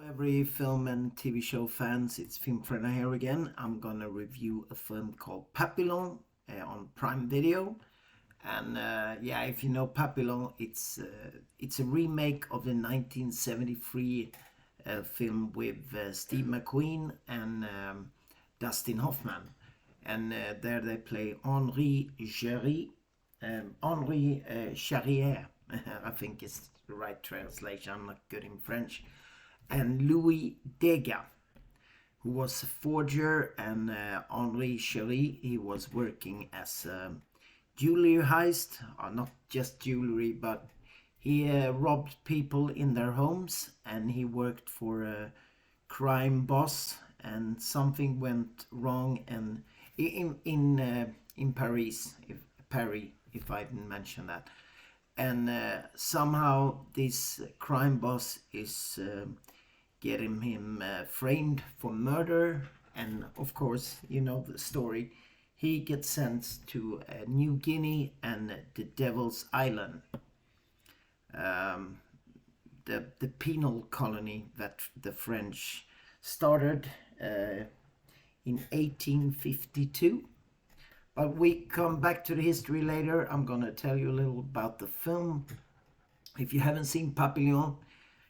Every film and TV show fans, it's Film Friend here again. I'm gonna review a film called Papillon on Prime Video. And yeah, if you know Papillon, it's a remake of the 1973 film with Steve McQueen and Dustin Hoffman. And there they play Henri Géry, Henri Charrière, I think is the right translation. I'm not good in French, and Louis Degas, who was a forger, and Henri Chery, he was working as a jewelry heist, or not just jewelry, but he robbed people in their homes, and he worked for a crime boss, and something went wrong, and in Paris, if I didn't mention that, and somehow this crime boss is getting him framed for murder, and of course you know the story. He gets sent to New Guinea and the Devil's Island, the penal colony that the French started in 1852. But we come back to the history later. I'm gonna tell you a little about the film. If you haven't seen Papillon,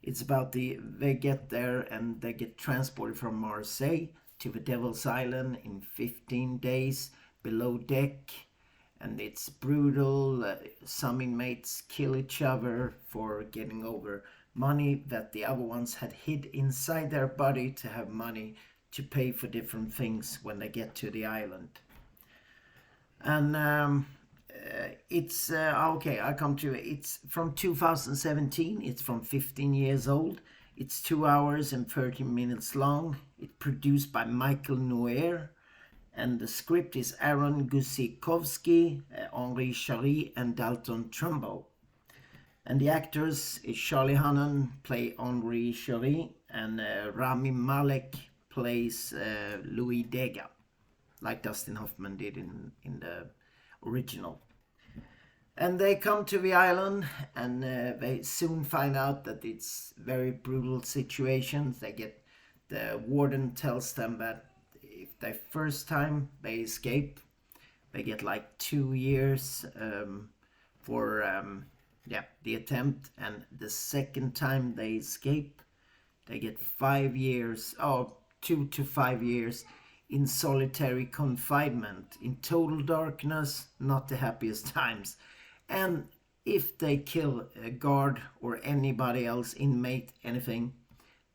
it's about they get there and they get transported from Marseille to the Devil's Island in 15 days below deck, and it's brutal. Some inmates kill each other for getting over money that the other ones had hid inside their body to have money to pay for different things when they get to the island. And it's okay, I come to it. It's from 2017. It's from 15 years old. It's 2 hours and 30 minutes long. It's produced by Michael Noir, and the script is Aaron Gusikowski, Henri Charry, and Dalton Trumbo. And the actors is Charlie Hunnam play Henri Charry, and Rami Malek plays Louis Degas, like Dustin Hoffman did in the original. And they come to the island, and they soon find out that it's very brutal situations. The warden tells them that if the first time they escape, they get like 2 years for the attempt, and the second time they escape, they get 5 years, 2 to 5 years in solitary confinement, in total darkness, not the happiest times. And if they kill a guard or anybody else, inmate, anything,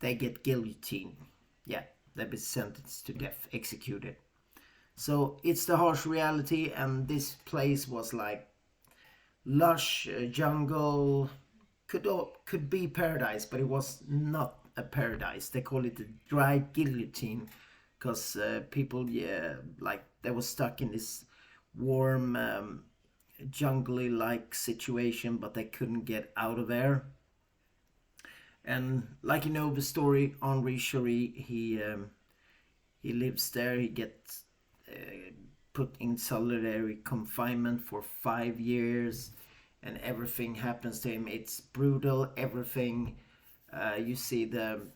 they get guillotined. Yeah, they be sentenced to death, executed. So it's the harsh reality, and this place was like lush jungle, could be paradise, but it was not a paradise. They call it a dry guillotine, because people, like they were stuck in this warm, jungly like situation, but they couldn't get out of there. And like you know the story, Henri Chery, he lives there. He gets put in solitary confinement for 5 years, and everything happens to him. It's brutal. Everything. You see the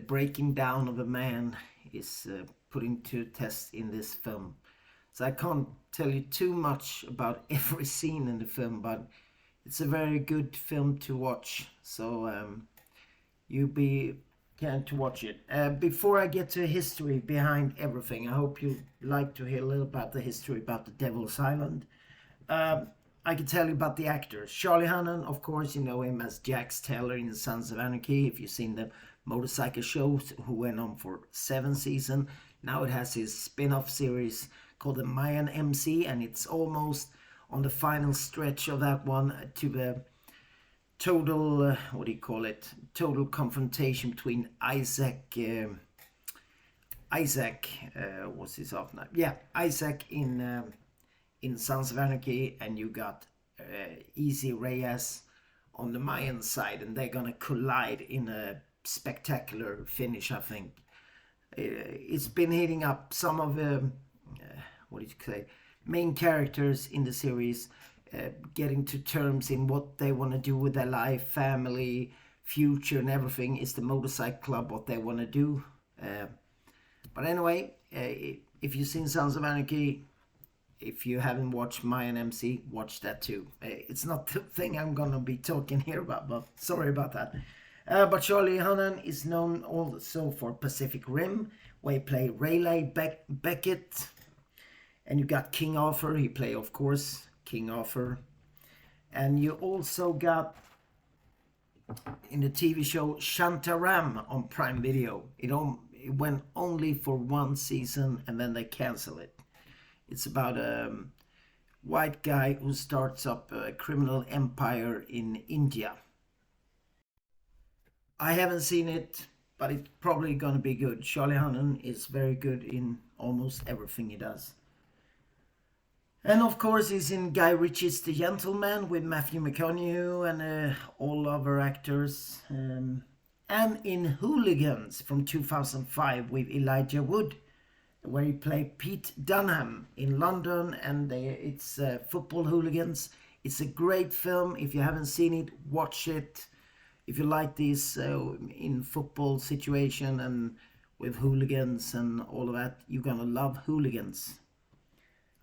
breaking down of a man is putting to test in this film. So I can't tell you too much about every scene in the film, but it's a very good film to watch. So you can to watch it. Before I get to history behind everything, I hope you like to hear a little about the history about the Devil's Island. I can tell you about the actors. Charlie Hunnam, of course, you know him as Jax Taylor in Sons of Anarchy. If you've seen the motorcycle shows, who went on for 7 seasons. Now it has his spin-off series called the Mayan MC, and it's almost on the final stretch of that one to the total, total confrontation between Isaac, what's his off name? Yeah, Isaac in Sons of Anarchy, and you got Easy Reyes on the Mayan side, and they're gonna collide in a spectacular finish, I think. It's been heating up. Some of the main characters in the series getting to terms in what they want to do with their life, family, future and everything. Is the motorcycle club what they want to do? But anyway, if you've seen Sons of Anarchy, if you haven't watched Mayan MC, watch that too. It's not the thing I'm gonna be talking here about, but sorry about that. But Charlie Hunnam is known also for Pacific Rim, where he played Rayleigh Beckett. And you got King Arthur, he played, of course, King Arthur. And you also got, in the TV show, Shantaram on Prime Video. It went only for one season, and then they cancel it. It's about a white guy who starts up a criminal empire in India. I haven't seen it, but it's probably gonna be good. Charlie Hunnam is very good in almost everything he does. And of course he's in Guy Ritchie's The Gentleman with Matthew McConaughey and all other actors. And in Hooligans from 2005 with Elijah Wood, where he played Pete Dunham in London, and it's football hooligans. It's a great film. If you haven't seen it, watch it. If you like this in football situation and with hooligans and all of that, you're gonna love Hooligans.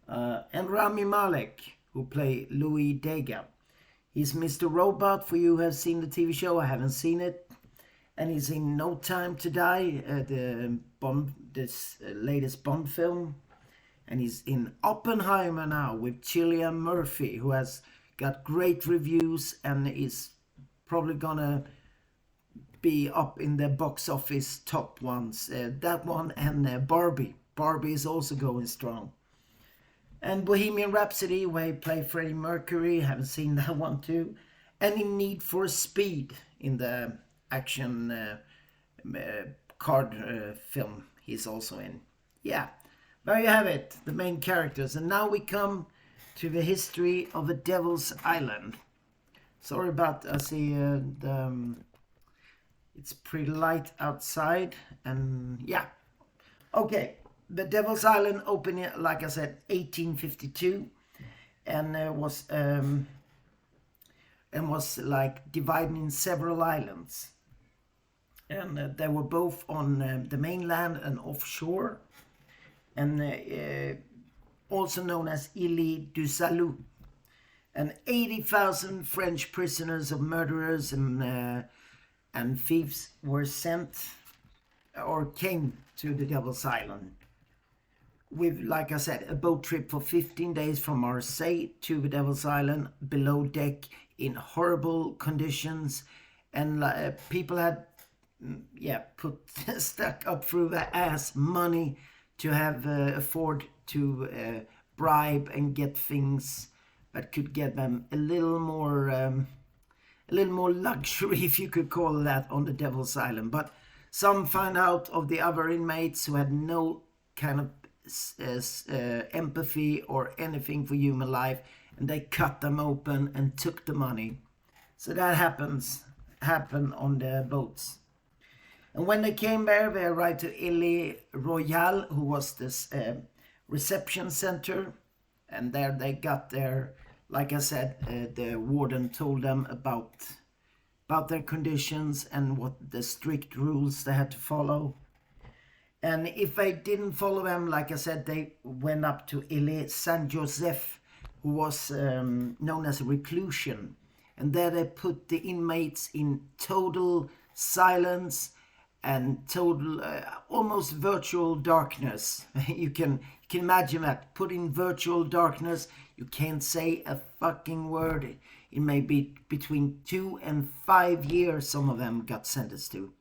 And Rami Malek, who played Louis Dega. He's Mr. Robot for you who have seen the TV show. I haven't seen it. And he's in No Time to Die, this latest Bond film. And he's in Oppenheimer now with Cillian Murphy, who has got great reviews and is probably gonna be up in the box office top ones. That one and Barbie. Barbie is also going strong. And Bohemian Rhapsody, where he played Freddie Mercury, haven't seen that one too. And in Need for Speed, in the action card film, he's also in. Yeah, there you have it, the main characters. And now we come to the history of the Devil's Island. Sorry about, I see it's pretty light outside, and yeah. Okay. The Devil's Island opened, like I said, 1852, and was like divided in several islands, and they were both on the mainland and offshore, and also known as Île du Salut. And 80,000 French prisoners of murderers and thieves were sent or came to the Devil's Island. With, like I said, a boat trip for 15 days from Marseille to the Devil's Island, below deck in horrible conditions, and people had, put stuck up through their ass money to have afford to bribe and get things that could get them a little more luxury, if you could call that, on the Devil's Island. But some found out of the other inmates who had no kind of empathy or anything for human life, and they cut them open and took the money. So that happened on the boats. And when they came there, they arrived to Ile Royale, who was this reception center, and there they got there. Like I said, the warden told them about their conditions and what the strict rules they had to follow. And if they didn't follow them, like I said, they went up to Ile Saint-Joseph, who was known as a reclusion. And there they put the inmates in total silence and total, almost virtual darkness. You can imagine that, put in virtual darkness. You can't say a fucking word. It may be between 2 and 5 years some of them got sentenced to.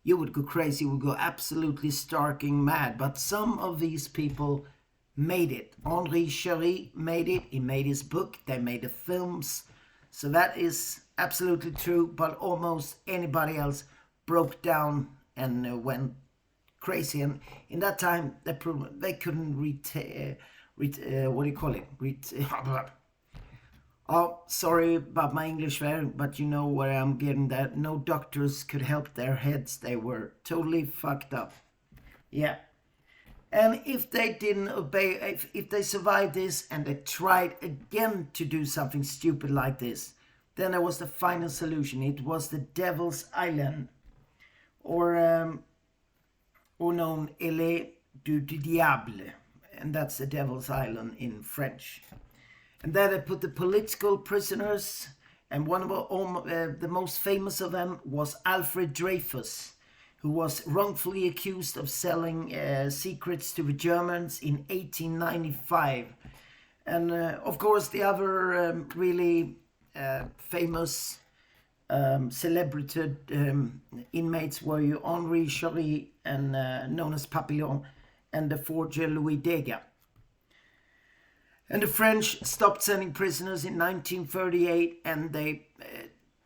You would go crazy, you would go absolutely starking mad. But some of these people made it. Henri Chery made it. He made his book. They made the films. So that is absolutely true. But almost anybody else broke down and went crazy. And in that time, they couldn't Oh, sorry about my English there, but you know where I'm getting that. No doctors could help their heads. They were totally fucked up. Yeah. And if they didn't obey, if they survived this and they tried again to do something stupid like this, Then there was the final solution. It was the Devil's Island, or known Île du Diable, and that's the Devil's Island in French. And there they put the political prisoners, and one of the most famous of them was Alfred Dreyfus, who was wrongfully accused of selling secrets to the Germans in 1895. And of course the other really famous celebrated inmates were Henri Charry, and known as Papillon, and the forger Louis Degas. And the French stopped sending prisoners in 1938, and they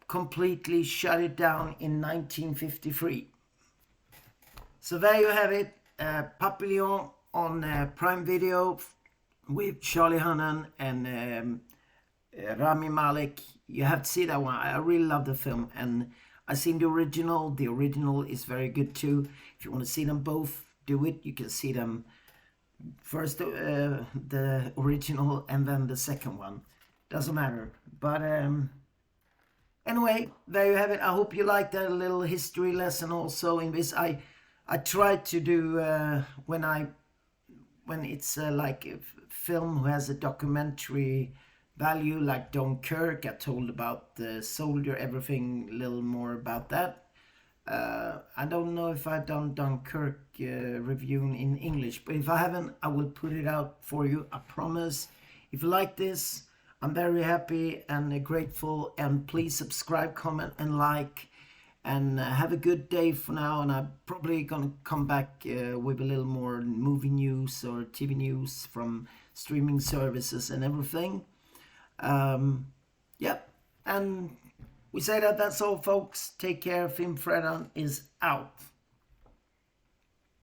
completely shut it down in 1953. So there you have it, Papillon on Prime Video with Charlie Hunnam and Rami Malek. You have to see that one. I really love the film, and I've seen the original. The original is very good too. If you want to see them both, do it. You can see them first, the original, and then the second one. Doesn't matter. But anyway, there you have it. I hope you liked that little history lesson also in this. I try to do when it's like a film who has a documentary value, like Dunkirk. I told about the soldier, everything, a little more about that. I don't know if I've done Dunkirk reviewing in English, but if I haven't, I will put it out for you, I promise. If you like this, I'm very happy and grateful, and please subscribe, comment and like, and have a good day for now. And I'm probably gonna come back with a little more movie news or TV news from streaming services and everything. Yep, and we say that's all, folks. Take care. Film Fredan is out.